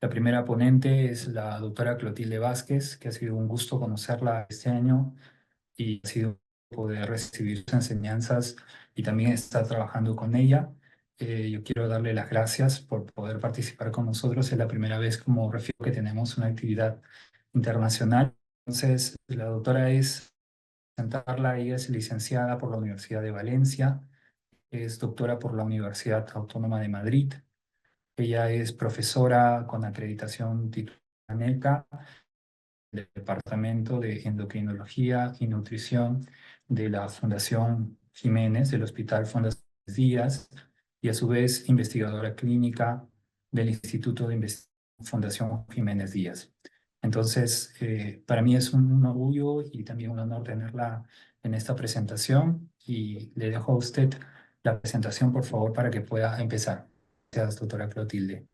La primera ponente es la doctora Clotilde Vázquez, que ha sido un gusto conocerla este año y ha sido poder recibir sus enseñanzas y también estar trabajando con ella. Yo quiero darle las gracias por poder participar con nosotros. Es la primera vez, como refiero, que tenemos una actividad internacional. Entonces, la doctora es presentarla. Ella es licenciada por la Universidad de Valencia, es doctora por la Universidad Autónoma de Madrid. Ella es profesora con acreditación titular ANECA del Departamento de Endocrinología y Nutrición de la Fundación Jiménez, del Hospital Fundación Díaz, y a su vez investigadora clínica del Instituto de Investigación Fundación Jiménez Díaz. Entonces, para mí es un orgullo y también un honor tenerla en esta presentación y le dejo a usted la presentación, por favor, para que pueda empezar. Gracias, doctora Clotilde.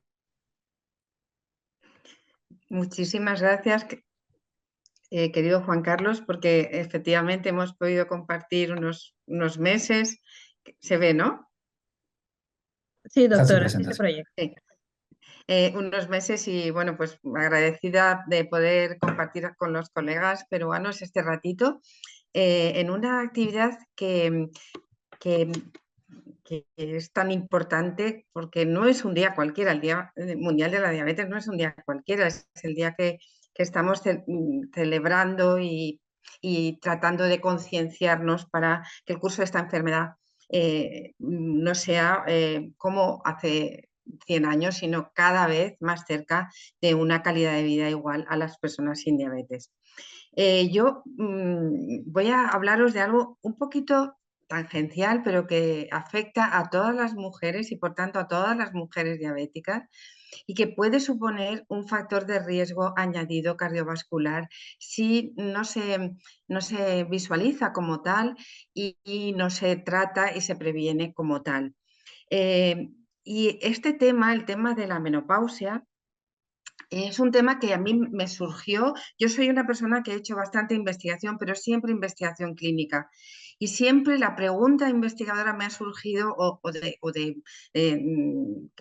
Muchísimas gracias, querido Juan Carlos, porque efectivamente hemos podido compartir unos meses. Se ve, ¿no? Sí, Deja su doctora, sí se presentación. proyecta. Sí. Unos meses y bueno, pues agradecida de poder compartir con los colegas peruanos este ratito en una actividad que es tan importante porque no es un día cualquiera. El Día Mundial de la Diabetes no es un día cualquiera, es el día que estamos celebrando y tratando de concienciarnos para que el curso de esta enfermedad no sea como hace 100 años, sino cada vez más cerca de una calidad de vida igual a las personas sin diabetes. Yo voy a hablaros de algo un poquito tangencial, pero que afecta a todas las mujeres y por tanto a todas las mujeres diabéticas y que puede suponer un factor de riesgo añadido cardiovascular si no se visualiza como tal y no se trata y se previene como tal. Y este tema, el tema de la menopausia, es un tema que a mí me surgió. Yo soy una persona que he hecho bastante investigación, pero siempre investigación clínica. Y siempre la pregunta investigadora me ha surgido,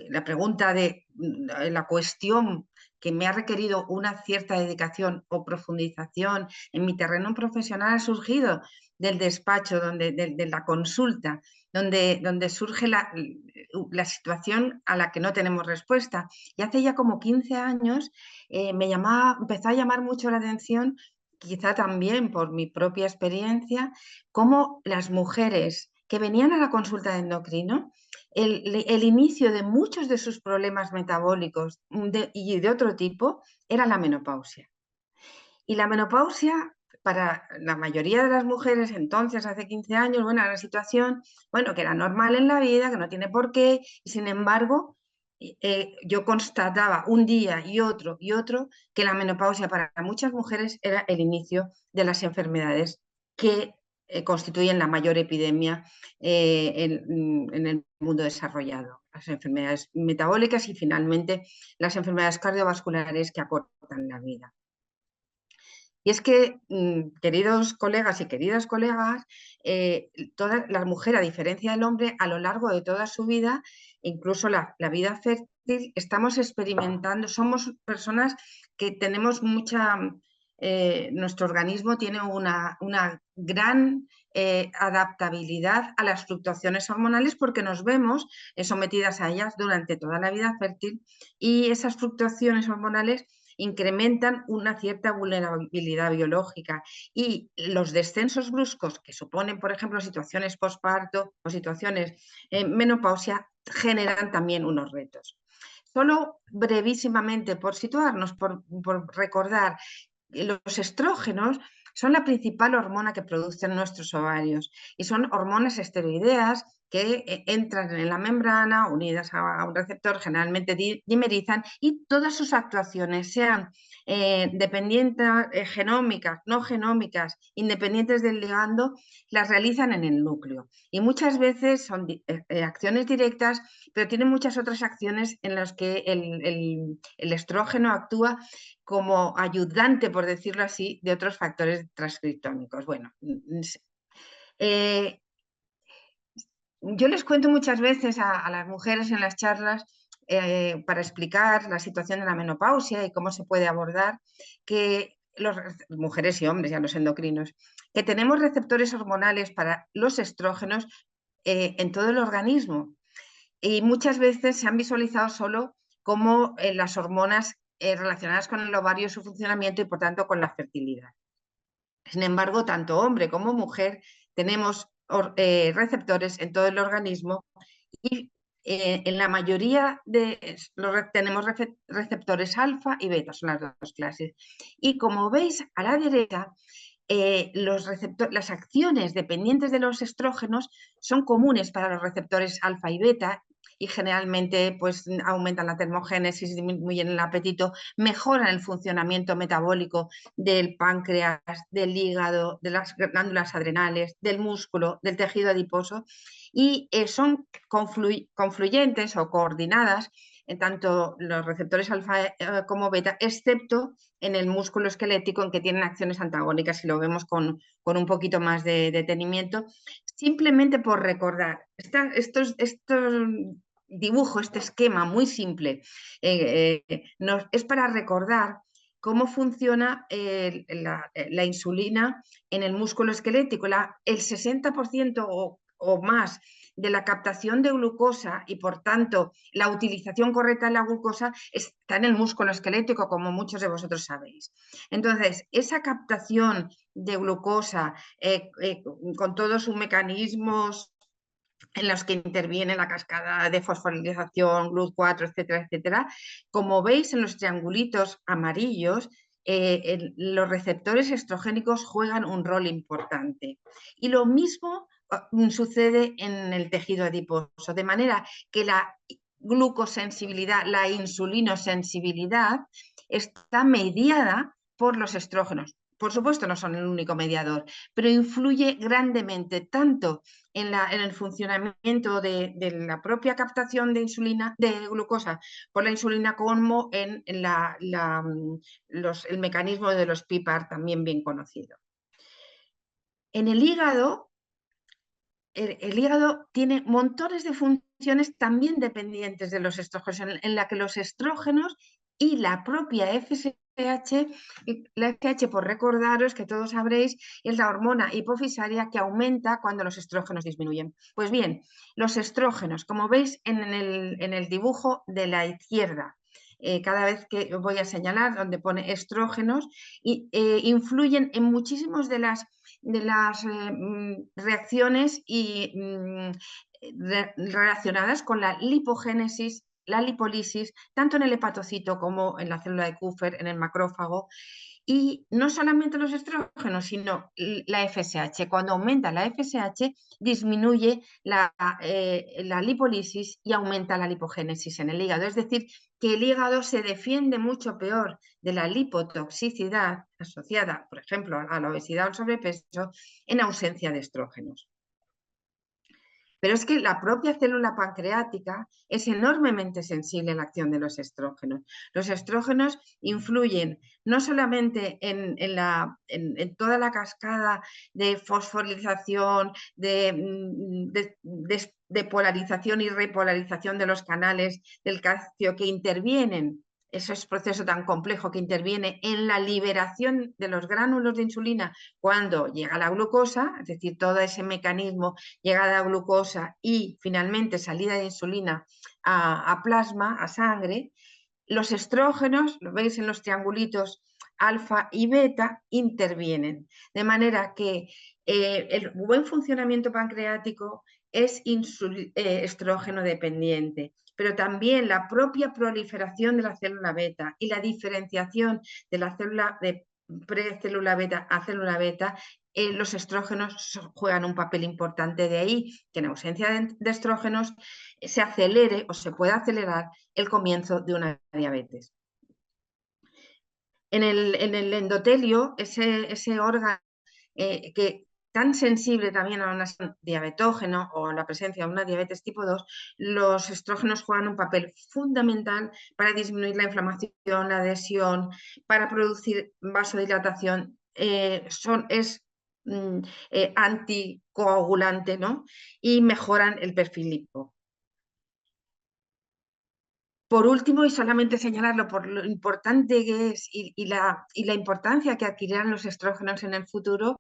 la pregunta de la cuestión que me ha requerido una cierta dedicación o profundización en mi terreno profesional ha surgido del despacho, de la consulta, donde surge la situación a la que no tenemos respuesta. Y hace ya como 15 años empezó a llamar mucho la atención, quizá también por mi propia experiencia, cómo las mujeres que venían a la consulta de endocrino, el inicio de muchos de sus problemas metabólicos y de otro tipo era la menopausia. Y la menopausia, para la mayoría de las mujeres entonces, hace 15 años, bueno, era una situación, bueno, que era normal en la vida, que no tiene por qué, y sin embargo, yo constataba un día y otro que la menopausia para muchas mujeres era el inicio de las enfermedades que constituyen la mayor epidemia en el mundo desarrollado, las enfermedades metabólicas y finalmente las enfermedades cardiovasculares que acortan la vida. Y es que, queridos colegas y queridas colegas, toda la mujer, a diferencia del hombre, a lo largo de toda su vida, incluso la vida fértil, estamos experimentando, somos personas que tenemos nuestro organismo tiene una gran adaptabilidad a las fluctuaciones hormonales porque nos vemos sometidas a ellas durante toda la vida fértil y esas fluctuaciones hormonales incrementan una cierta vulnerabilidad biológica y los descensos bruscos que suponen, por ejemplo, situaciones posparto o situaciones menopausia generan también unos retos. Solo brevísimamente, por situarnos, por recordar, los estrógenos son la principal hormona que producen nuestros ovarios y son hormonas esteroideas que entran en la membrana unidas a un receptor, generalmente dimerizan, y todas sus actuaciones, sean dependientes, genómicas, no genómicas, independientes del ligando, las realizan en el núcleo. Y muchas veces son acciones directas, pero tienen muchas otras acciones en las que el estrógeno actúa como ayudante, por decirlo así, de otros factores transcriptómicos. Bueno, yo les cuento muchas veces a las mujeres en las charlas para explicar la situación de la menopausia y cómo se puede abordar, que mujeres y hombres, ya los endocrinos, que tenemos receptores hormonales para los estrógenos en todo el organismo. Y muchas veces se han visualizado solo como las hormonas relacionadas con el ovario, su funcionamiento y por tanto con la fertilidad. Sin embargo, tanto hombre como mujer tenemos receptores en todo el organismo y en la mayoría tenemos receptores alfa y beta, son las dos clases. Y como veis a la derecha, las acciones dependientes de los estrógenos son comunes para los receptores alfa y beta y generalmente pues, aumentan la termogénesis, disminuyen el apetito, mejoran el funcionamiento metabólico del páncreas, del hígado, de las glándulas adrenales, del músculo, del tejido adiposo y son confluyentes o coordinadas en tanto los receptores alfa como beta, excepto en el músculo esquelético en que tienen acciones antagónicas y lo vemos con un poquito más de detenimiento. Simplemente por recordar, estos dibujo, este esquema muy simple, es para recordar cómo funciona la insulina en el músculo esquelético. El 60% o más de la captación de glucosa y por tanto la utilización correcta de la glucosa está en el músculo esquelético, como muchos de vosotros sabéis. Entonces, esa captación de glucosa con todos sus mecanismos en los que interviene la cascada de fosforilización, GLUT4, etcétera, etcétera. Como veis en los triangulitos amarillos, los receptores estrogénicos juegan un rol importante. Y lo mismo sucede en el tejido adiposo, de manera que la glucosensibilidad, la insulinosensibilidad está mediada por los estrógenos. Por supuesto, no son el único mediador, pero influye grandemente tanto en el funcionamiento de la propia captación de insulina, de glucosa por la insulina, como en el mecanismo de los PPAR, también bien conocido. En el hígado, el hígado tiene montones de funciones también dependientes de los estrógenos, en la que los estrógenos y la propia FSH, la FSH, por recordaros que todos sabréis, es la hormona hipofisaria que aumenta cuando los estrógenos disminuyen. Pues bien, los estrógenos, como veis en el dibujo de la izquierda, cada vez que voy a señalar donde pone estrógenos, influyen en muchísimas de las reacciones relacionadas con la lipogénesis, la lipólisis, tanto en el hepatocito como en la célula de Kupffer, en el macrófago. Y no solamente los estrógenos, sino la FSH. Cuando aumenta la FSH, disminuye la lipólisis y aumenta la lipogénesis en el hígado. Es decir, que el hígado se defiende mucho peor de la lipotoxicidad asociada, por ejemplo, a la obesidad o al sobrepeso en ausencia de estrógenos. Pero es que la propia célula pancreática es enormemente sensible a la acción de los estrógenos. Los estrógenos influyen no solamente en toda la cascada de fosforilización, de polarización y repolarización de los canales del calcio que intervienen, ese es proceso tan complejo que interviene en la liberación de los gránulos de insulina cuando llega la glucosa, es decir, todo ese mecanismo, llegada a glucosa y finalmente salida de insulina a plasma, a sangre. Los estrógenos, lo veis en los triangulitos alfa y beta, intervienen. De manera que el buen funcionamiento pancreático es estrógeno dependiente, pero también la propia proliferación de la célula beta y la diferenciación de la célula de precélula beta a célula beta, los estrógenos juegan un papel importante. De ahí que en ausencia de estrógenos se acelere o se pueda acelerar el comienzo de una diabetes. En el endotelio, ese órgano que tan sensible también a un diabetógeno o a la presencia de una diabetes tipo 2, los estrógenos juegan un papel fundamental para disminuir la inflamación, la adhesión, para producir vasodilatación, es anticoagulante, ¿no? Y mejoran el perfil lipo. Por último, y solamente señalarlo por lo importante que es y la importancia que adquirirán los estrógenos en el futuro,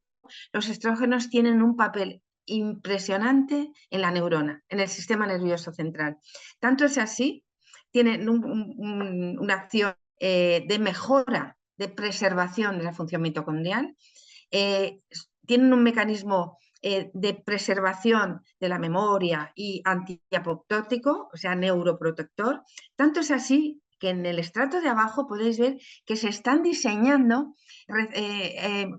los estrógenos tienen un papel impresionante en la neurona, en el sistema nervioso central. Tanto es así, tienen una acción de mejora, de preservación de la función mitocondrial, tienen un mecanismo de preservación de la memoria y antiapoptótico, o sea, neuroprotector. Tanto es así que en el estrato de abajo podéis ver que se están diseñando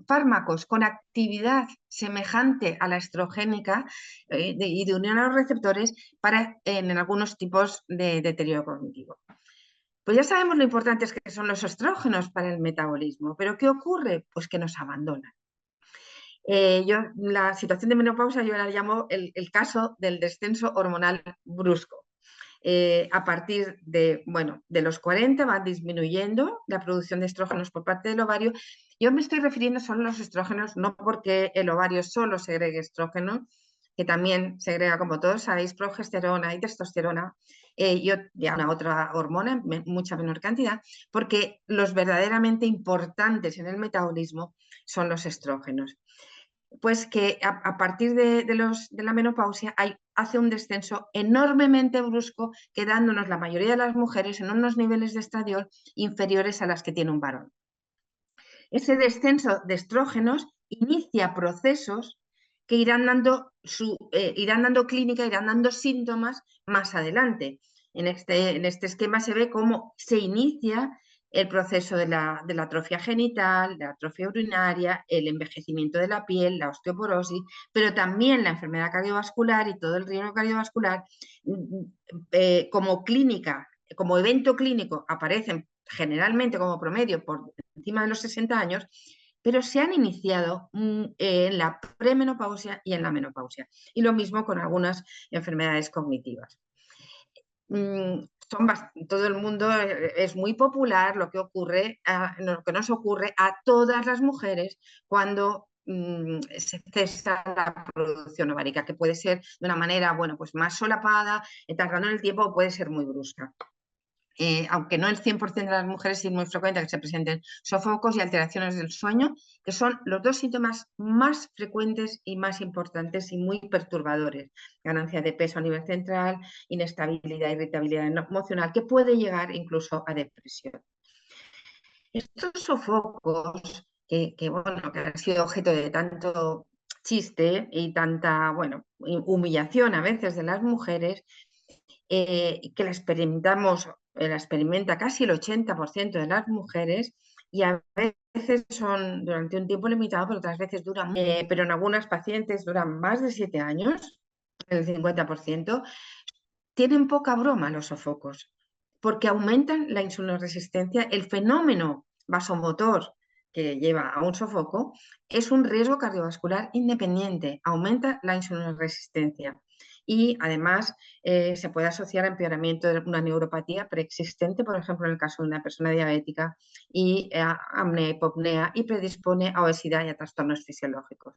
fármacos con actividad semejante a la estrogénica y de unión a los receptores en algunos tipos de deterioro cognitivo. Pues ya sabemos lo importantes que son los estrógenos para el metabolismo, pero ¿qué ocurre? Pues que nos abandonan. La situación de menopausia yo la llamo el caso del descenso hormonal brusco. A partir de los 40 va disminuyendo la producción de estrógenos por parte del ovario. Yo me estoy refiriendo solo a los estrógenos, no porque el ovario solo segregue estrógenos, que también segrega, como todos sabéis, progesterona y testosterona, y una otra hormona en mucha menor cantidad, porque los verdaderamente importantes en el metabolismo son los estrógenos. Pues que a partir de la menopausia hace un descenso enormemente brusco, quedándonos la mayoría de las mujeres en unos niveles de estradiol inferiores a las que tiene un varón. Ese descenso de estrógenos inicia procesos que irán dando clínica, irán dando síntomas más adelante. En este esquema se ve cómo se inicia el proceso de la atrofia genital, de la atrofia urinaria, el envejecimiento de la piel, la osteoporosis, pero también la enfermedad cardiovascular y todo el riesgo cardiovascular. Como clínica, como evento clínico, aparecen generalmente como promedio por encima de los 60 años, pero se han iniciado en la premenopausia y en la menopausia. Y lo mismo con algunas enfermedades cognitivas. Todo el mundo es muy popular lo que nos ocurre a todas las mujeres cuando se cesa la producción ovárica, que puede ser de una manera pues más solapada, tardando en el tiempo, o puede ser muy brusca. Aunque no el 100% de las mujeres, es muy frecuente que se presenten sofocos y alteraciones del sueño, que son los dos síntomas más frecuentes y más importantes y muy perturbadores. Ganancia de peso a nivel central, inestabilidad, irritabilidad emocional, que puede llegar incluso a depresión. Estos sofocos, que han sido objeto de tanto chiste y tanta humillación a veces de las mujeres, que la experimenta casi el 80% de las mujeres, y a veces son durante un tiempo limitado, pero otras veces duran, pero en algunas pacientes duran más de 7 años, el 50%, tienen poca broma los sofocos, porque aumentan la insulinoresistencia. El fenómeno vasomotor que lleva a un sofoco es un riesgo cardiovascular independiente, aumenta la insulinoresistencia. Y además se puede asociar a empeoramiento de una neuropatía preexistente, por ejemplo, en el caso de una persona diabética, y a apnea, hipopnea, y predispone a obesidad y a trastornos fisiológicos.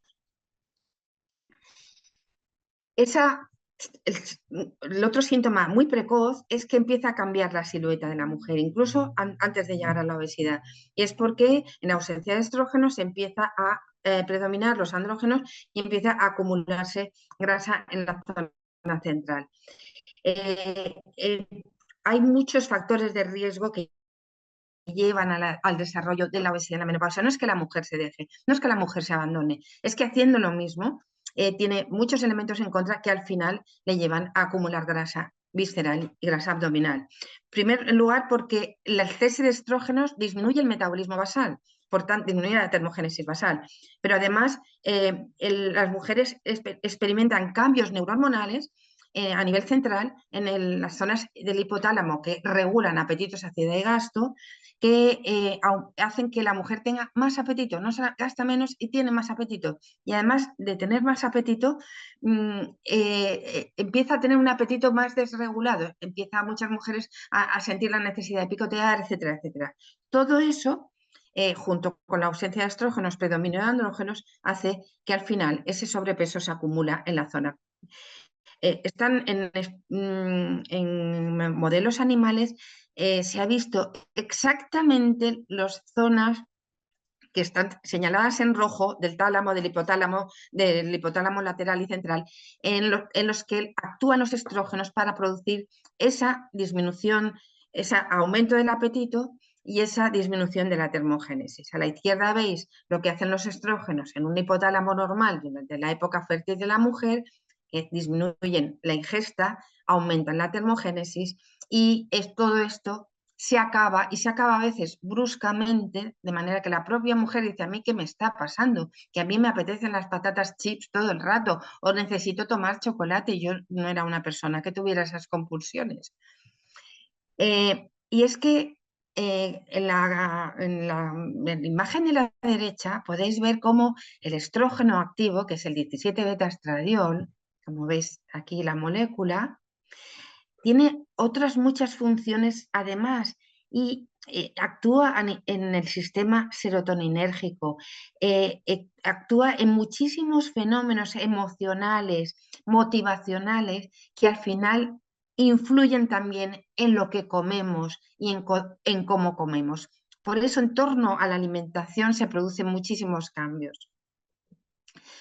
El otro síntoma muy precoz es que empieza a cambiar la silueta de la mujer, incluso antes de llegar a la obesidad. Y es porque en ausencia de estrógenos se empieza a predominar los andrógenos y empieza a acumularse grasa en la zona central. Hay muchos factores de riesgo que llevan al desarrollo de la obesidad en la menopausia. No es que la mujer se deje, no es que la mujer se abandone, es que haciendo lo mismo tiene muchos elementos en contra que al final le llevan a acumular grasa visceral y grasa abdominal. En primer lugar, porque el exceso de estrógenos disminuye el metabolismo basal, por tanto, disminuye la termogénesis basal. Pero además, las mujeres experimentan cambios neurohormonales a nivel central en las zonas del hipotálamo que regulan apetito, saciedad y gasto, que hacen que la mujer tenga más apetito, no se gasta menos y tiene más apetito. Y además de tener más apetito, empieza a tener un apetito más desregulado, empieza a muchas mujeres a sentir la necesidad de picotear, etcétera, etcétera. Todo eso, junto con la ausencia de estrógenos, predominio de andrógenos, hace que al final ese sobrepeso se acumula en la zona. están en modelos animales, se ha visto exactamente las zonas que están señaladas en rojo del tálamo, del hipotálamo lateral y central, en los que actúan los estrógenos para producir esa disminución, ese aumento del apetito y esa disminución de la termogénesis. A la izquierda veis lo que hacen los estrógenos en un hipotálamo normal durante la época fértil de la mujer, que disminuyen la ingesta, aumentan la termogénesis, y todo esto se acaba, y se acaba a veces bruscamente, de manera que la propia mujer dice: a mí qué me está pasando, que a mí me apetecen las patatas chips todo el rato, o necesito tomar chocolate, y yo no era una persona que tuviera esas compulsiones. Y es que en la imagen de la derecha podéis ver cómo el estrógeno activo, que es el 17-beta-estradiol, como veis aquí la molécula, tiene otras muchas funciones además, y actúa en el sistema serotoninérgico, actúa en muchísimos fenómenos emocionales, motivacionales, que al final influyen también en lo que comemos y en cómo comemos. Por eso, en torno a la alimentación se producen muchísimos cambios.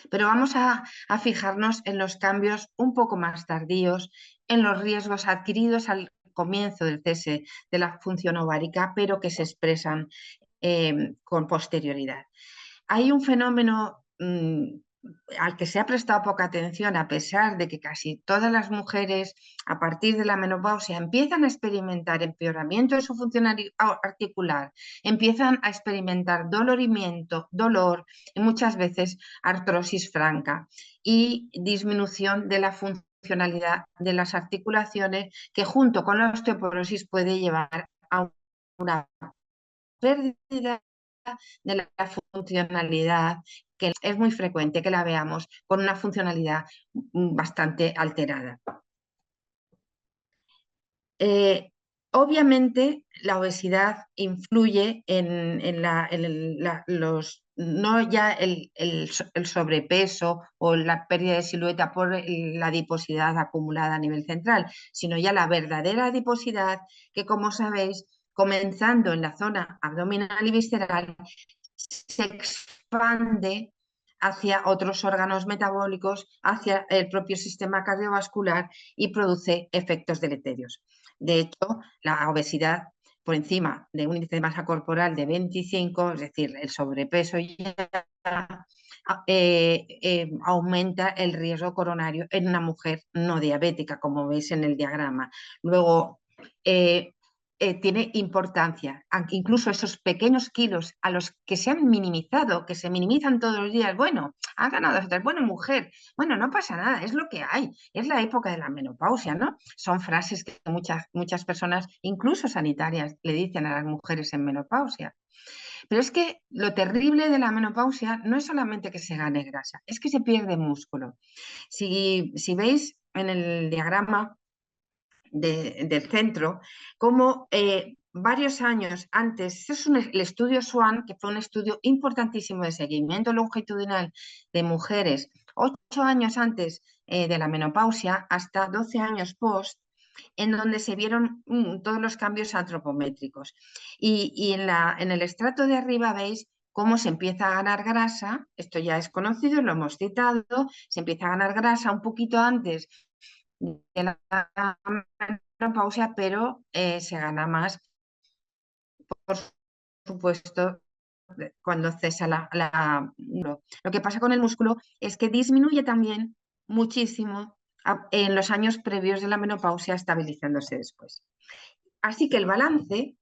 Pero vamos a fijarnos en los cambios un poco más tardíos, en los riesgos adquiridos al comienzo del cese de la función ovárica, pero que se expresan con posterioridad. Hay un fenómeno al que se ha prestado poca atención, a pesar de que casi todas las mujeres a partir de la menopausia empiezan a experimentar empeoramiento de su función articular, empiezan a experimentar dolorimiento, dolor y muchas veces artrosis franca y disminución de la funcionalidad de las articulaciones, que junto con la osteoporosis puede llevar a una pérdida de la funcionalidad, que es muy frecuente que la veamos con una funcionalidad bastante alterada. Obviamente la obesidad influye no ya el sobrepeso o la pérdida de silueta por la adiposidad acumulada a nivel central, sino ya la verdadera adiposidad, que, como sabéis, comenzando en la zona abdominal y visceral, se expande hacia otros órganos metabólicos, hacia el propio sistema cardiovascular, y produce efectos deleterios. De hecho, la obesidad por encima de un índice de masa corporal de 25, es decir, el sobrepeso, ya aumenta el riesgo coronario en una mujer no diabética, como veis en el diagrama. Luego, tiene importancia, aunque incluso esos pequeños kilos a los que se han minimizado, que se minimizan todos los días: bueno, has ganado, bueno, mujer, bueno, no pasa nada, es lo que hay, es la época de la menopausia, ¿no? Son frases que muchas personas, incluso sanitarias, le dicen a las mujeres en menopausia. Pero es que lo terrible de la menopausia no es solamente que se gane grasa, es que se pierde músculo. Si veis en el diagrama del centro, como varios años antes, es el estudio SWAN, que fue un estudio importantísimo de seguimiento longitudinal de mujeres 8 años antes de la menopausia hasta 12 años post, en donde se vieron todos los cambios antropométricos. Y en el estrato de arriba veis cómo se empieza a ganar grasa. Esto ya es conocido, lo hemos citado. Se empieza a ganar grasa un poquito antes de la menopausia, pero se gana más, por supuesto, cuando cesa Lo que pasa con el músculo es que disminuye también muchísimo en los años previos de la menopausia, estabilizándose después. Así que el balance,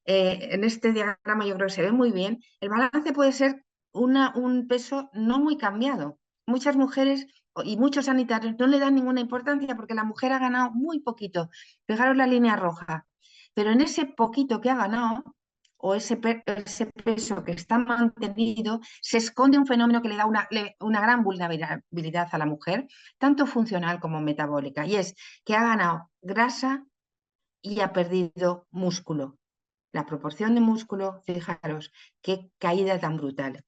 en este diagrama yo creo que se ve muy bien, el balance puede ser un peso no muy cambiado. Muchas mujeres y muchos sanitarios no le dan ninguna importancia porque la mujer ha ganado muy poquito. Fijaros la línea roja. Pero en ese poquito que ha ganado, o ese peso que está mantenido, se esconde un fenómeno que le da una gran vulnerabilidad a la mujer, tanto funcional como metabólica, y es que ha ganado grasa y ha perdido músculo. La proporción de músculo, fijaros, qué caída tan brutal.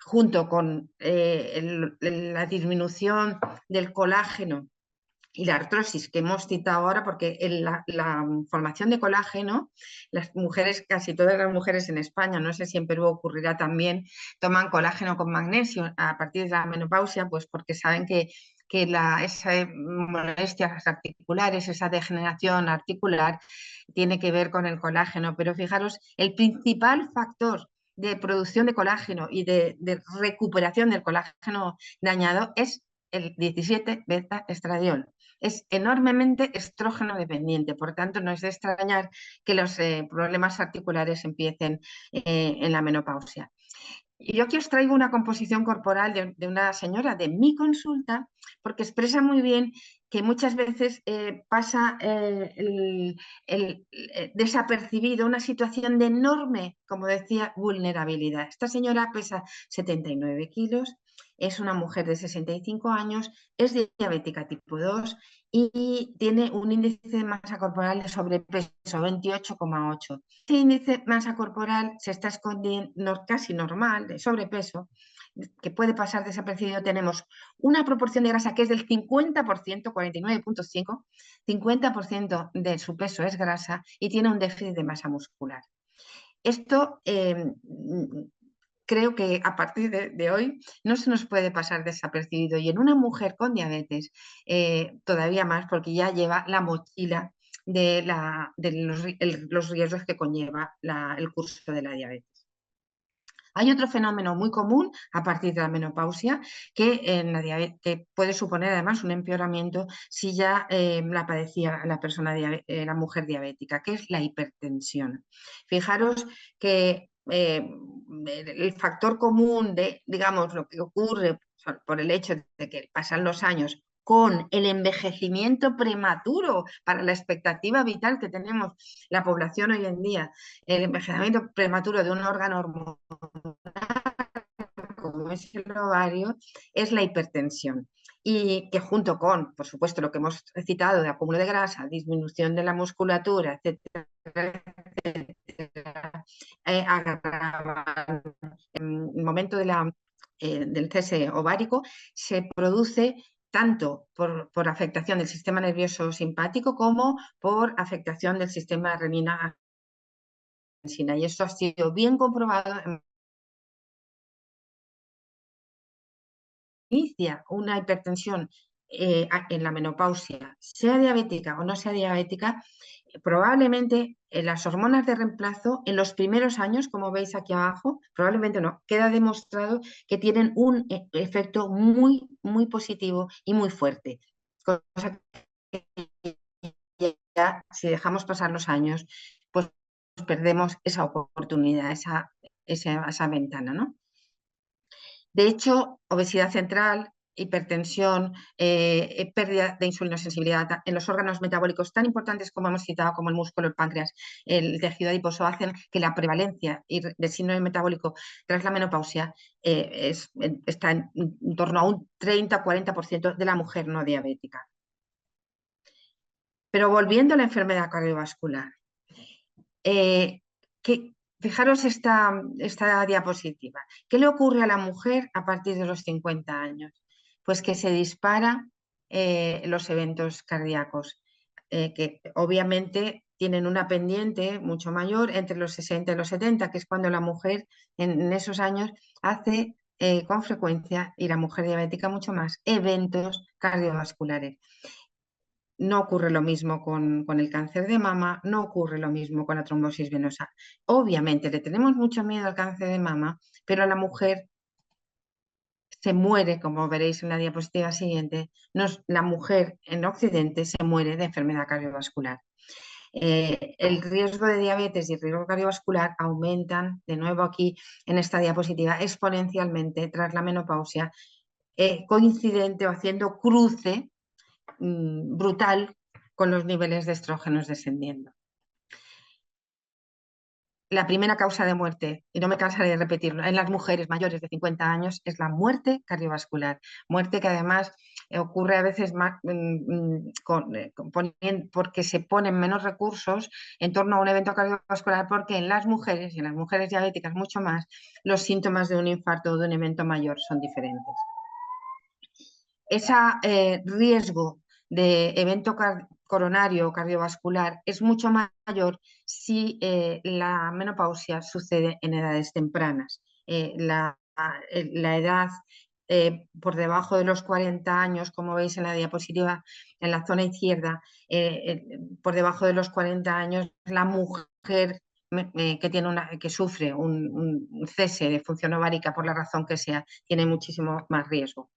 junto con la disminución del colágeno y la artrosis que hemos citado ahora, porque en la formación de colágeno, las mujeres, casi todas las mujeres en España, no sé si en Perú ocurrirá también, toman colágeno con magnesio a partir de la menopausia, pues porque saben que esas molestias articulares, esa degeneración articular, tiene que ver con el colágeno. Pero fijaros, el principal factor de producción de colágeno y de recuperación del colágeno dañado es el 17-beta-estradiol. Es enormemente estrógeno dependiente, por tanto no es de extrañar que los problemas articulares empiecen en la menopausia. Y yo aquí os traigo una composición corporal de una señora de mi consulta, porque expresa muy bien que muchas veces pasa desapercibido una situación de enorme, como decía, vulnerabilidad. Esta señora pesa 79 kilos, es una mujer de 65 años, es diabética tipo 2 y tiene un índice de masa corporal de sobrepeso 28,8. Este índice de masa corporal se está escondiendo casi normal, de sobrepeso, que puede pasar desapercibido. Tenemos una proporción de grasa que es del 50%, 49,5%, 50% de su peso es grasa y tiene un déficit de masa muscular. Esto creo que a partir de hoy no se nos puede pasar desapercibido, y en una mujer con diabetes todavía más, porque ya lleva la mochila de los riesgos que conlleva el curso de la diabetes. Hay otro fenómeno muy común a partir de la menopausia que puede suponer además un empeoramiento si ya la padecía la mujer diabética, que es la hipertensión. Fijaros que el factor común de, digamos, lo que ocurre por el hecho de que pasan los años con el envejecimiento prematuro para la expectativa vital que tenemos la población hoy en día, el envejecimiento prematuro de un órgano hormonal como es el ovario, es la hipertensión. Y que junto con, por supuesto, lo que hemos citado de acúmulo de grasa, disminución de la musculatura, etcétera, agravan en el momento del cese ovárico, se produce tanto por afectación del sistema nervioso simpático como por afectación del sistema renina-angiotensina. Y esto ha sido bien comprobado inicia una hipertensión en la menopausia, sea diabética o no sea diabética, probablemente las hormonas de reemplazo en los primeros años, como veis aquí abajo, probablemente no, queda demostrado que tienen un efecto muy, muy positivo y muy fuerte. Cosa que ya, si dejamos pasar los años, pues perdemos esa oportunidad, esa ventana, ¿no? De hecho, obesidad central, hipertensión, pérdida de insulinosensibilidad en los órganos metabólicos tan importantes como hemos citado, como el músculo, el páncreas, el tejido adiposo, hacen que la prevalencia de síndrome metabólico tras la menopausia está en torno a un 30-40% de la mujer no diabética. Pero volviendo a la enfermedad cardiovascular, fijaros esta diapositiva. ¿Qué le ocurre a la mujer a partir de los 50 años? Pues que se disparan los eventos cardíacos, que obviamente tienen una pendiente mucho mayor entre los 60 y los 70, que es cuando la mujer en esos años hace con frecuencia, y la mujer diabética mucho más, eventos cardiovasculares. No ocurre lo mismo con el cáncer de mama, no ocurre lo mismo con la trombosis venosa. Obviamente le tenemos mucho miedo al cáncer de mama, pero la mujer se muere, como veréis en la diapositiva siguiente, la mujer en Occidente se muere de enfermedad cardiovascular. El riesgo de diabetes y el riesgo cardiovascular aumentan, de nuevo aquí en esta diapositiva, exponencialmente tras la menopausia, coincidente o haciendo cruce brutal con los niveles de estrógenos descendiendo. La primera causa de muerte, y no me cansaré de repetirlo, en las mujeres mayores de 50 años es la muerte cardiovascular. Muerte que además ocurre a veces más porque se ponen menos recursos en torno a un evento cardiovascular, porque en las mujeres, y en las mujeres diabéticas mucho más, los síntomas de un infarto o de un evento mayor son diferentes. Ese riesgo de evento coronario o cardiovascular es mucho mayor si la menopausia sucede en edades tempranas. La edad por debajo de los 40 años, como veis en la diapositiva en la zona izquierda, por debajo de los 40 años, la mujer que sufre un cese de función ovárica por la razón que sea, tiene muchísimo más riesgo.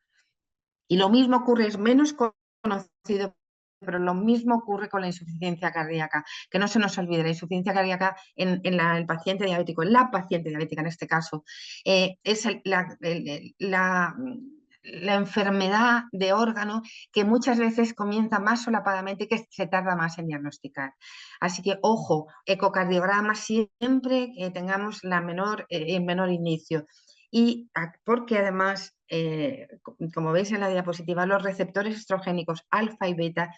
Y lo mismo ocurre, es menos conocido, pero lo mismo ocurre con la insuficiencia cardíaca. Que no se nos olvide, la insuficiencia cardíaca en el paciente diabético, en la paciente diabética en este caso, es la enfermedad de órgano que muchas veces comienza más solapadamente y que se tarda más en diagnosticar. Así que, ojo, ecocardiograma siempre que tengamos el menor inicio. Y porque además, como veis en la diapositiva, los receptores estrogénicos alfa y beta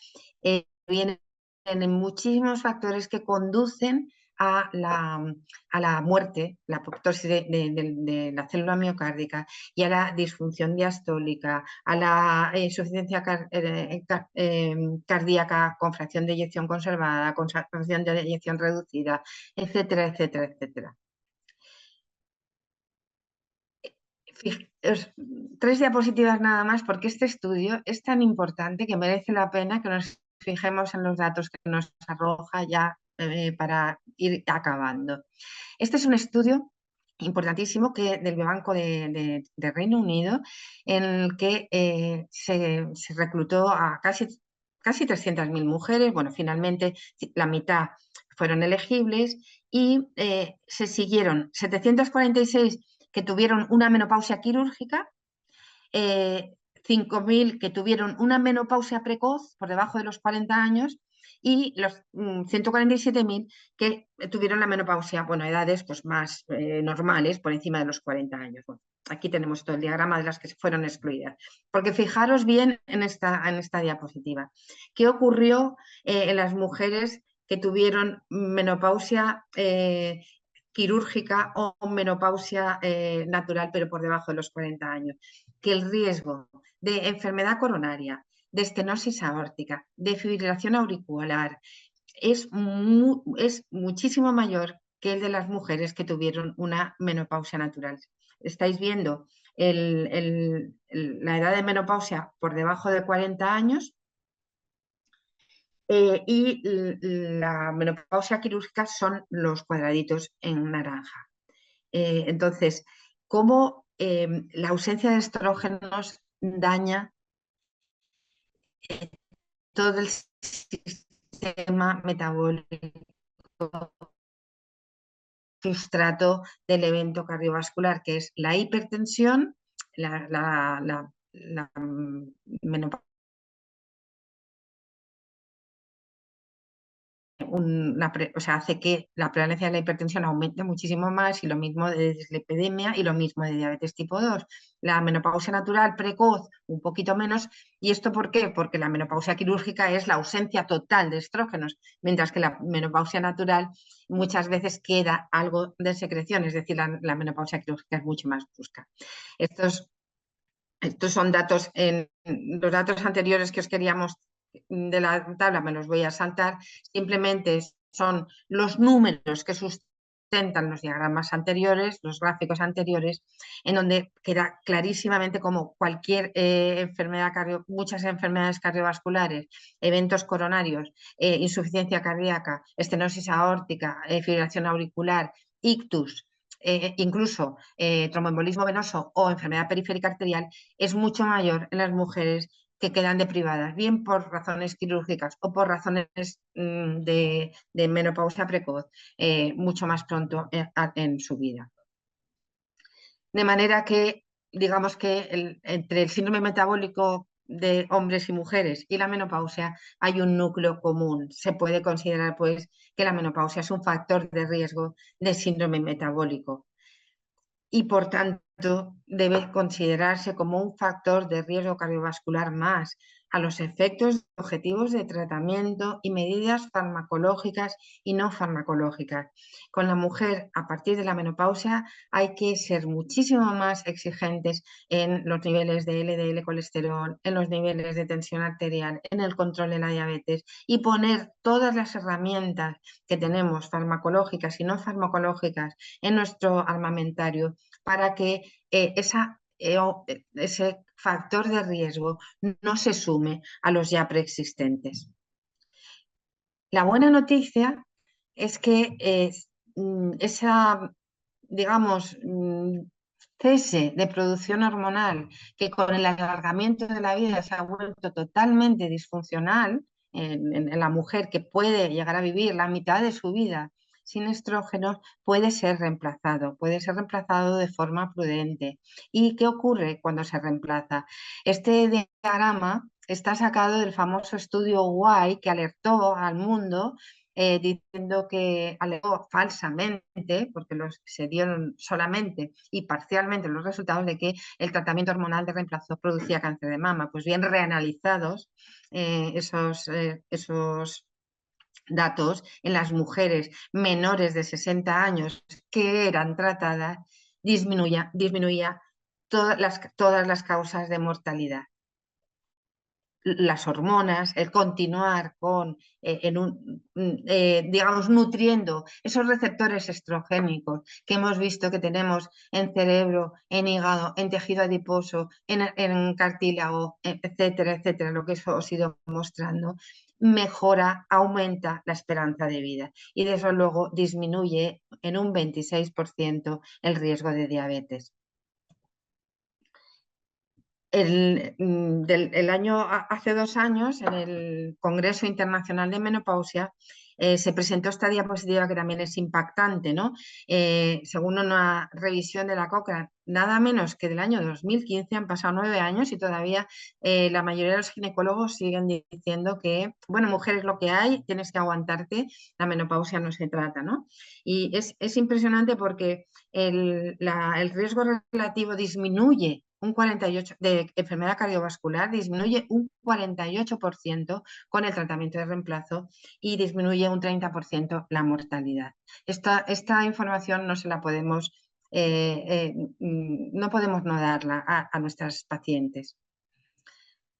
vienen en muchísimos factores que conducen a la muerte, la apoptosis de la célula miocárdica y a la disfunción diastólica, a la insuficiencia cardíaca con fracción de eyección conservada, con fracción de eyección reducida, etcétera, etcétera, etcétera. 3 diapositivas nada más, porque este estudio es tan importante que merece la pena que nos fijemos en los datos que nos arroja ya para ir acabando. Este es un estudio importantísimo del Biobanco de Reino Unido, en el que se reclutó a casi 300.000 mujeres. Bueno, finalmente la mitad fueron elegibles y se siguieron 746 que tuvieron una menopausia quirúrgica, 5.000 que tuvieron una menopausia precoz por debajo de los 40 años y los 147.000 que tuvieron la menopausia, bueno, edades pues más normales, por encima de los 40 años. Bueno, aquí tenemos todo el diagrama de las que fueron excluidas. Porque fijaros bien en esta diapositiva. ¿Qué ocurrió en las mujeres que tuvieron menopausia quirúrgica o menopausia natural, pero por debajo de los 40 años? Que el riesgo de enfermedad coronaria, de estenosis aórtica, de fibrilación auricular, es muchísimo mayor que el de las mujeres que tuvieron una menopausia natural. Estáis viendo la edad de menopausia por debajo de 40 años y la menopausia quirúrgica son los cuadraditos en naranja. Entonces, ¿cómo la ausencia de estrógenos daña todo el sistema metabólico sustrato del evento cardiovascular, que es la hipertensión, la menopausia, hace que la prevalencia de la hipertensión aumente muchísimo más, y lo mismo de dislipidemia y lo mismo de diabetes tipo 2. La menopausia natural precoz un poquito menos. ¿Y esto por qué? Porque la menopausia quirúrgica es la ausencia total de estrógenos, mientras que la menopausia natural muchas veces queda algo de secreción, es decir, la menopausia quirúrgica es mucho más brusca. Estos son datos, los datos anteriores que os queríamos de la tabla me los voy a saltar, simplemente son los números que sustentan los diagramas anteriores, los gráficos anteriores, en donde queda clarísimamente como cualquier enfermedad muchas enfermedades cardiovasculares, eventos coronarios, insuficiencia cardíaca, estenosis aórtica, fibrilación auricular, ictus, incluso tromboembolismo venoso o enfermedad periférica arterial, es mucho mayor en las mujeres que quedan deprivadas, bien por razones quirúrgicas o por razones de menopausia precoz, mucho más pronto en su vida. De manera que, digamos que entre el síndrome metabólico de hombres y mujeres y la menopausia hay un núcleo común. Se puede considerar, pues, que la menopausia es un factor de riesgo de síndrome metabólico. Y por tanto, debe considerarse como un factor de riesgo cardiovascular más a los efectos objetivos de tratamiento y medidas farmacológicas y no farmacológicas. Con la mujer, a partir de la menopausia, hay que ser muchísimo más exigentes en los niveles de LDL colesterol, en los niveles de tensión arterial, en el control de la diabetes y poner todas las herramientas que tenemos, farmacológicas y no farmacológicas, en nuestro armamentario para que ese factor de riesgo no se sume a los ya preexistentes. La buena noticia es que digamos, cese de producción hormonal que con el alargamiento de la vida se ha vuelto totalmente disfuncional en la mujer, que puede llegar a vivir la mitad de su vida sin estrógenos, puede ser reemplazado de forma prudente. ¿Y qué ocurre cuando se reemplaza? Este diagrama está sacado del famoso estudio Y que alertó al mundo diciendo que alegó falsamente, porque se dieron solamente y parcialmente los resultados de que el tratamiento hormonal de reemplazo producía cáncer de mama. Pues bien, reanalizados esos datos en las mujeres menores de 60 años que eran tratadas, disminuía todas las causas de mortalidad. Las hormonas, el continuar digamos, nutriendo esos receptores estrogénicos que hemos visto que tenemos en cerebro, en hígado, en tejido adiposo, en cartílago, etcétera, etcétera, lo que os he ido mostrando, mejora, aumenta la esperanza de vida y desde luego disminuye en un 26% el riesgo de diabetes. Hace 2 años, en el Congreso Internacional de Menopausia, se presentó esta diapositiva que también es impactante, ¿no? Según una revisión de la Cochrane, nada menos que del año 2015, han pasado 9 años y todavía la mayoría de los ginecólogos siguen diciendo que, bueno, mujer es lo que hay, tienes que aguantarte, la menopausia no se trata, ¿no? Y es impresionante porque el riesgo relativo disminuye un 48% de enfermedad cardiovascular, disminuye un 48% con el tratamiento de reemplazo y disminuye un 30% la mortalidad. Esta información no se la podemos, no podemos no darla a nuestras pacientes.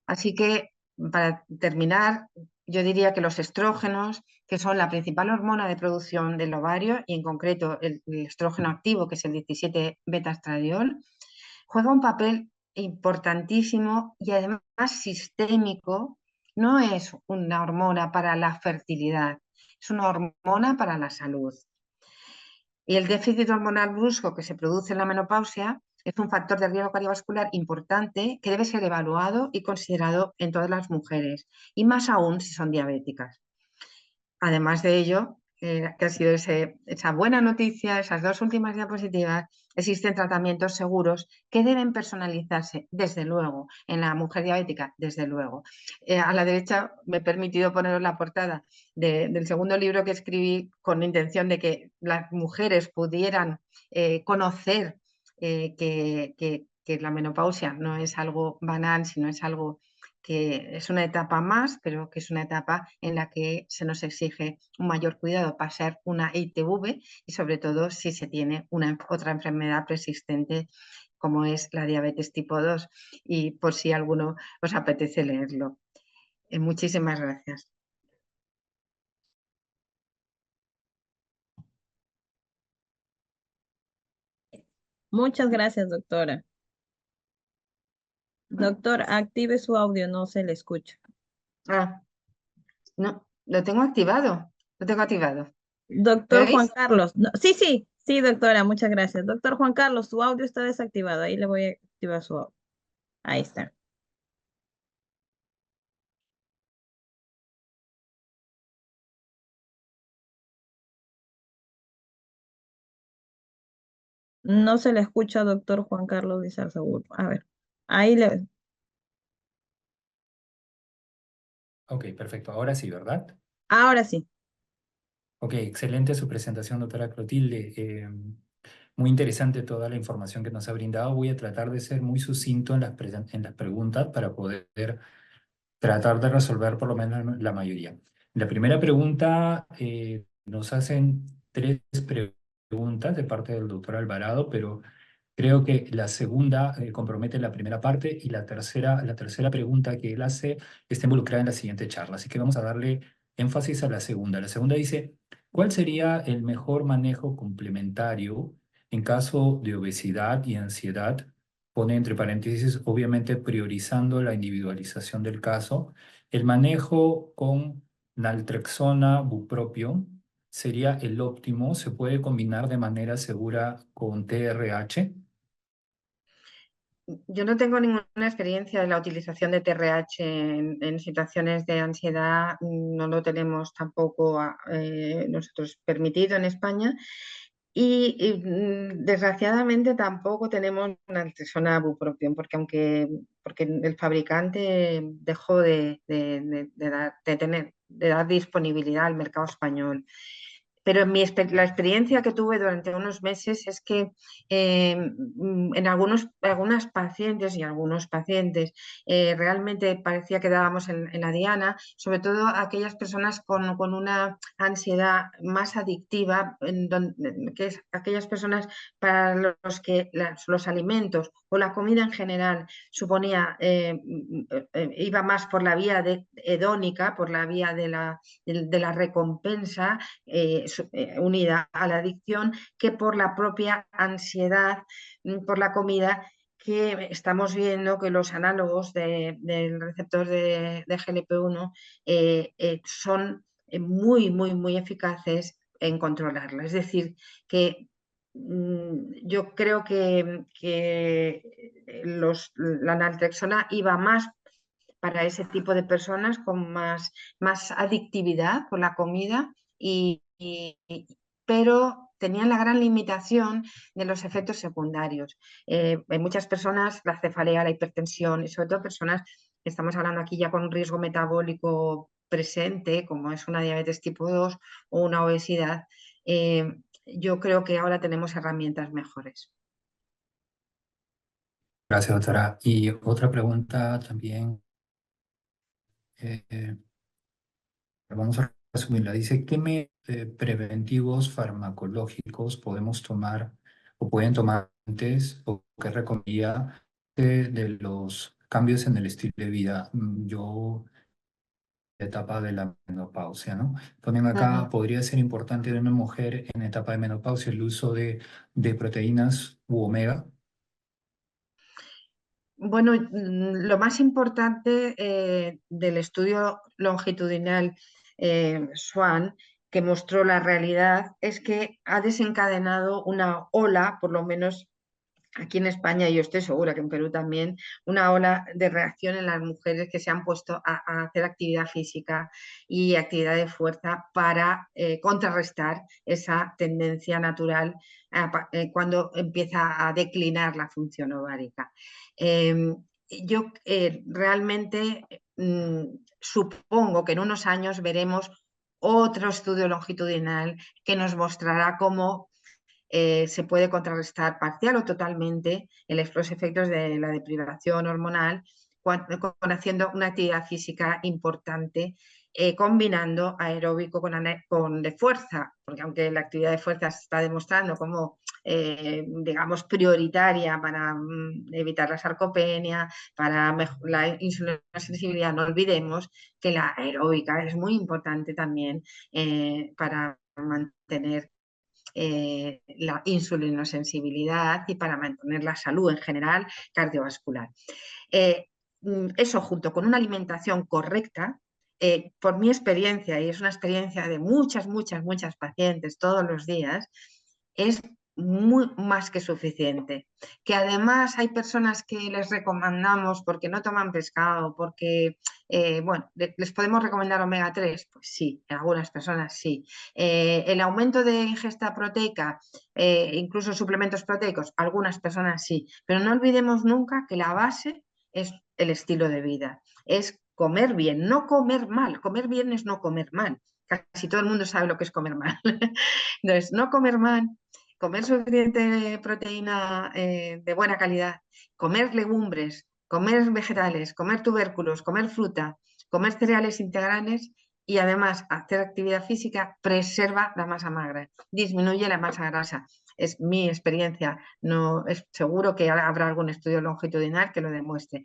Así que, para terminar, yo diría que los estrógenos, que son la principal hormona de producción del ovario, y en concreto el estrógeno activo, que es el 17-beta-estradiol, juega un papel importantísimo y además sistémico. No es una hormona para la fertilidad, es una hormona para la salud. Y el déficit hormonal brusco que se produce en la menopausia es un factor de riesgo cardiovascular importante que debe ser evaluado y considerado en todas las mujeres, y más aún si son diabéticas. Además de ello, que ha sido esa buena noticia, esas 2 últimas diapositivas, existen tratamientos seguros que deben personalizarse, desde luego, en la mujer diabética, desde luego. A la derecha me he permitido poneros la portada del segundo libro que escribí con intención de que las mujeres pudieran conocer que la menopausia no es algo banal, sino es algo que es una etapa más, pero que es una etapa en la que se nos exige un mayor cuidado para ser una ITV y sobre todo si se tiene otra enfermedad persistente como es la diabetes tipo 2, y por si alguno os apetece leerlo. Muchísimas gracias. Muchas gracias, doctora. Doctor, active su audio, no se le escucha. No, lo tengo activado. Lo tengo activado. Doctor Juan ¿Veis? Carlos. No, sí, doctora, muchas gracias. Doctor Juan Carlos, su audio está desactivado. Ahí le voy a activar su audio. Ahí está. No se le escucha, doctor Juan Carlos Dizarzaburu. A ver, ahí le... Ok, perfecto. Ahora sí, ¿verdad? Ahora sí. Ok, excelente su presentación, doctora Clotilde. Muy interesante toda la información que nos ha brindado. Voy a tratar de ser muy sucinto en en las preguntas para poder tratar de resolver por lo menos la mayoría. La primera pregunta, nos hacen tres preguntas de parte del doctor Alvarado, pero creo que la segunda compromete la primera parte y la tercera pregunta que él hace está involucrada en la siguiente charla. Así que vamos a darle énfasis a la segunda. La segunda dice, ¿cuál sería el mejor manejo complementario en caso de obesidad y ansiedad? Pone entre paréntesis, obviamente priorizando la individualización del caso. El manejo con naltrexona, bupropión, sería el óptimo. ¿Se puede combinar de manera segura con TRH? Yo no tengo ninguna experiencia de la utilización de TRH en situaciones de ansiedad, no lo tenemos tampoco nosotros permitido en España y, desgraciadamente tampoco tenemos naltrexona bupropión porque el fabricante dejó de dar disponibilidad al mercado español. Pero la experiencia que tuve durante unos meses es que en algunas pacientes y algunos pacientes realmente parecía que dábamos en la diana, sobre todo aquellas personas con una ansiedad más adictiva, que es aquellas personas para los que los alimentos o la comida en general iba más por la vía hedónica, por la vía de la recompensa, unida a la adicción, que por la propia ansiedad por la comida, que estamos viendo que los análogos del receptor de GLP-1 son muy eficaces en controlarla. Es decir, que yo creo que la naltrexona iba más para ese tipo de personas con más adictividad con la comida, pero tenían la gran limitación de los efectos secundarios. En muchas personas la cefalea, la hipertensión y sobre todo personas que estamos hablando aquí ya con un riesgo metabólico presente, como es una diabetes tipo 2 o una obesidad, yo creo que ahora tenemos herramientas mejores. Gracias, doctora. Y otra pregunta también, eh, vamos a resumirla. Dice, ¿qué preventivos farmacológicos podemos tomar o pueden tomar antes o qué recomendaría de los cambios en el estilo de vida? Yo, etapa de la menopausia, ¿no? Ponen acá, podría ser importante en una mujer en etapa de menopausia el uso de proteínas u omega. Bueno, lo más importante del estudio longitudinal SWAN, que mostró la realidad, es que ha desencadenado una ola, por lo menos aquí en España, y yo estoy segura que en Perú también, una ola de reacción en las mujeres que se han puesto a hacer actividad física y actividad de fuerza para contrarrestar esa tendencia natural cuando empieza a declinar la función ovárica. Yo realmente supongo que en unos años veremos otro estudio longitudinal que nos mostrará cómo se puede contrarrestar parcial o totalmente los efectos de la deprivación hormonal haciendo una actividad física importante, combinando aeróbico con de fuerza, porque aunque la actividad de fuerza se está demostrando como digamos prioritaria para evitar la sarcopenia, para la insulinosensibilidad, no olvidemos que la aeróbica es muy importante también para mantener la insulinosensibilidad y para mantener la salud en general cardiovascular. Eso junto con una alimentación correcta, por mi experiencia, y es una experiencia de muchas pacientes todos los días, es más que suficiente. Que además hay personas que les recomendamos porque no toman pescado, porque, bueno, les podemos recomendar omega 3, pues sí, en algunas personas sí. El aumento de ingesta proteica, incluso suplementos proteicos, algunas personas sí, pero no olvidemos nunca que la base es el estilo de vida, es comer bien, no comer mal. Comer bien es no comer mal. Casi todo el mundo sabe lo que es comer mal. Entonces, no comer mal, comer suficiente proteína de buena calidad, comer legumbres, comer vegetales, comer tubérculos, comer fruta, comer cereales integrales y además hacer actividad física preserva la masa magra, disminuye la masa grasa. Es mi experiencia, no es seguro que habrá algún estudio longitudinal que lo demuestre.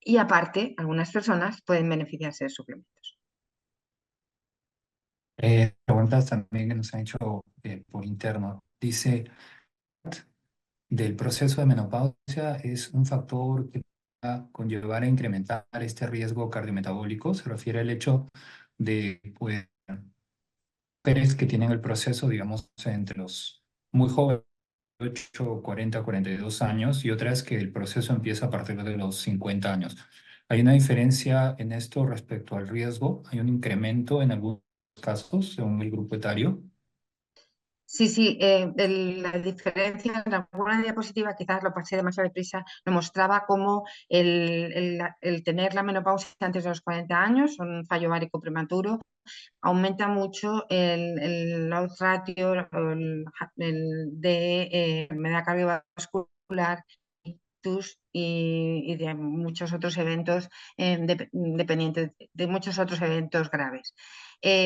Y aparte, algunas personas pueden beneficiarse de suplementos. Preguntas también que nos han hecho por interno. Dice, del proceso de menopausia es un factor que va a conllevar a incrementar este riesgo cardiometabólico. Se refiere al hecho de, pues, mujeres que tienen el proceso, digamos, entre los muy jóvenes, 8, 40, 42 años, y otras que el proceso empieza a partir de los 50 años. ¿Hay una diferencia en esto respecto al riesgo? ¿Hay un incremento en algunos casos según el grupo etario? Sí, la diferencia en alguna diapositiva, quizás lo pasé demasiado deprisa, me mostraba cómo el tener la menopausia antes de los 40 años, un fallo ovárico prematuro, aumenta mucho el odds ratio de enfermedad cardiovascular y de muchos otros eventos dependientes de muchos otros eventos graves.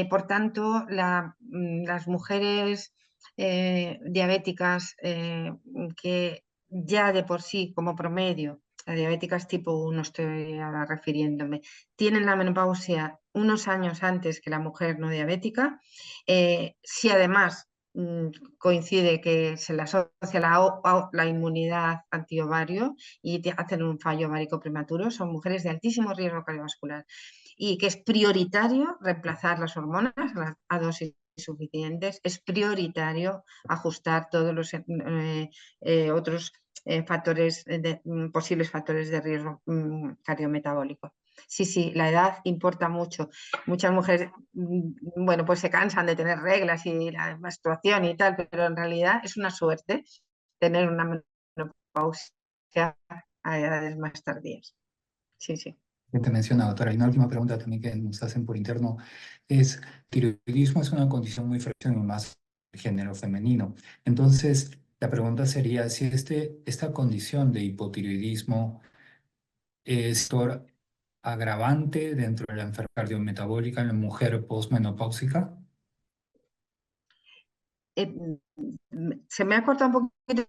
Por tanto, las mujeres diabéticas que ya de por sí, como promedio, las diabéticas tipo 1 estoy ahora refiriéndome, tienen la menopausia unos años antes que la mujer no diabética. Si además coincide que se le asocia la inmunidad antiovario y hacen un fallo ovárico prematuro, son mujeres de altísimo riesgo cardiovascular y que es prioritario reemplazar las hormonas a dosis suficientes, es prioritario ajustar todos los otros factores posibles factores de riesgo cardiometabólico. Sí, la edad importa mucho. Muchas mujeres, bueno, pues se cansan de tener reglas y la menstruación y tal, pero en realidad es una suerte tener una menopausia a edades más tardías. Sí. Que te menciona, doctora. Y una última pregunta también que nos hacen por interno es, tiroidismo es una condición muy frecuente más del género femenino. Entonces, la pregunta sería si esta condición de hipotiroidismo es factor agravante dentro de la enfermedad cardiometabólica en la mujer postmenopáusica. Se me ha cortado un poquito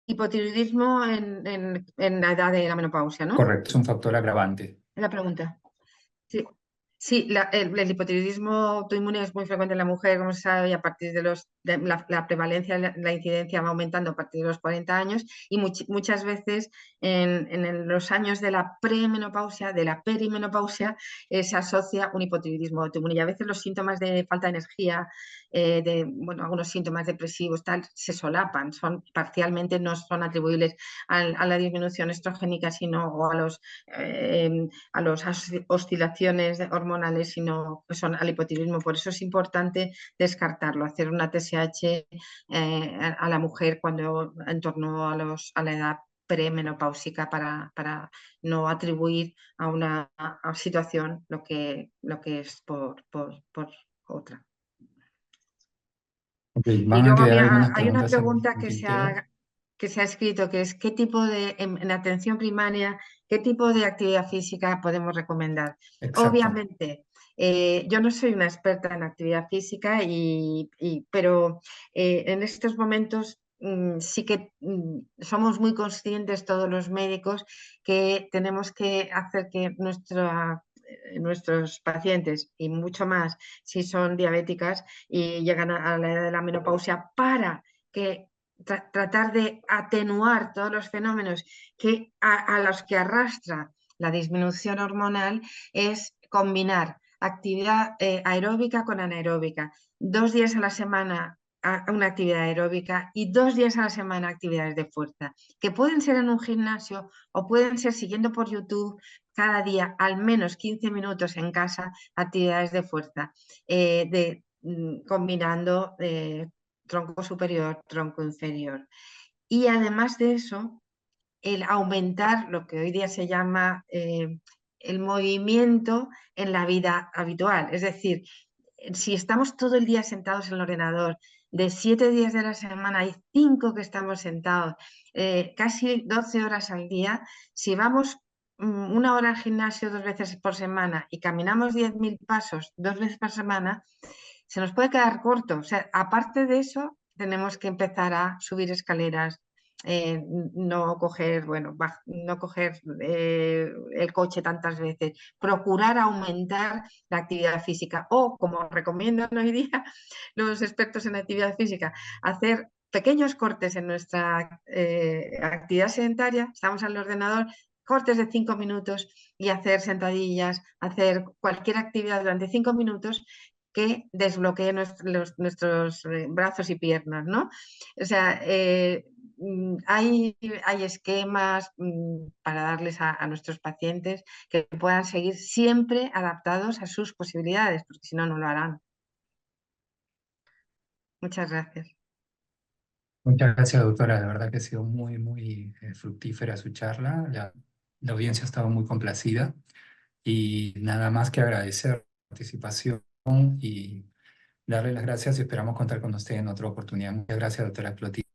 hipotiroidismo en la edad de la menopausia, ¿no? Correcto, es un factor agravante. La pregunta. Sí, el hipotiroidismo autoinmune es muy frecuente en la mujer, como se sabe, y a partir de la prevalencia, la incidencia va aumentando a partir de los 40 años y muchas veces en los años de la premenopausia, de la perimenopausia, se asocia un hipotiroidismo autoinmune y a veces los síntomas de falta de energía, algunos síntomas depresivos, tal, se solapan, parcialmente no son atribuibles a la disminución estrogénica, sino o a las oscilaciones hormonales, sino que son al hipotiroidismo. Por eso es importante descartarlo, hacer una TSH a la mujer cuando en torno a la edad premenopáusica para no atribuir a una situación lo que es por otra. Okay, Y van a luego quedar algunas hay una preguntas en pregunta el que se tintero. ha escrito, que es ¿qué tipo en atención primaria, qué tipo de actividad física podemos recomendar? Exacto. Obviamente, yo no soy una experta en actividad física, pero en estos momentos sí que somos muy conscientes todos los médicos que tenemos que hacer que nuestros pacientes, y mucho más si son diabéticas y llegan a la edad de la menopausia, para que tratar de atenuar todos los fenómenos a los que arrastra la disminución hormonal, es combinar actividad aeróbica con anaeróbica. 2 días a la semana una actividad aeróbica y 2 días a la semana actividades de fuerza, que pueden ser en un gimnasio o pueden ser siguiendo por YouTube cada día al menos 15 minutos en casa, actividades de fuerza, combinando tronco superior, tronco inferior. Y además de eso, el aumentar lo que hoy día se llama el movimiento en la vida habitual. Es decir, si estamos todo el día sentados en el ordenador, de 7 días de la semana hay 5 que estamos sentados, casi 12 horas al día. Si vamos 1 hora al gimnasio 2 veces por semana y caminamos 10.000 pasos 2 veces por semana, se nos puede quedar corto. O sea, aparte de eso, tenemos que empezar a subir escaleras, no coger, no coger el coche tantas veces, procurar aumentar la actividad física o, como recomiendan hoy día los expertos en actividad física, hacer pequeños cortes en nuestra actividad sedentaria. Estamos al ordenador, cortes de 5 minutos y hacer sentadillas, hacer cualquier actividad durante 5 minutos que desbloquee nuestros brazos y piernas, ¿no? O sea, hay esquemas para darles a nuestros pacientes que puedan seguir siempre adaptados a sus posibilidades, porque si no, no lo harán. Muchas gracias. Muchas gracias, doctora. De verdad que ha sido muy, muy fructífera su charla. La audiencia ha estado muy complacida y nada más que agradecer la participación y darle las gracias y esperamos contar con usted en otra oportunidad. Muchas gracias, doctora Clotilde.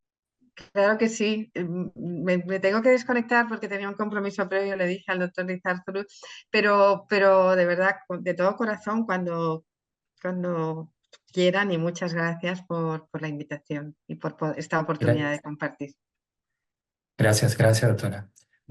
Claro que sí. Me tengo que desconectar porque tenía un compromiso previo, le dije al doctor Lizarzuru, pero de verdad, de todo corazón, cuando quieran, y muchas gracias por la invitación y por esta oportunidad de compartir. Gracias, doctora.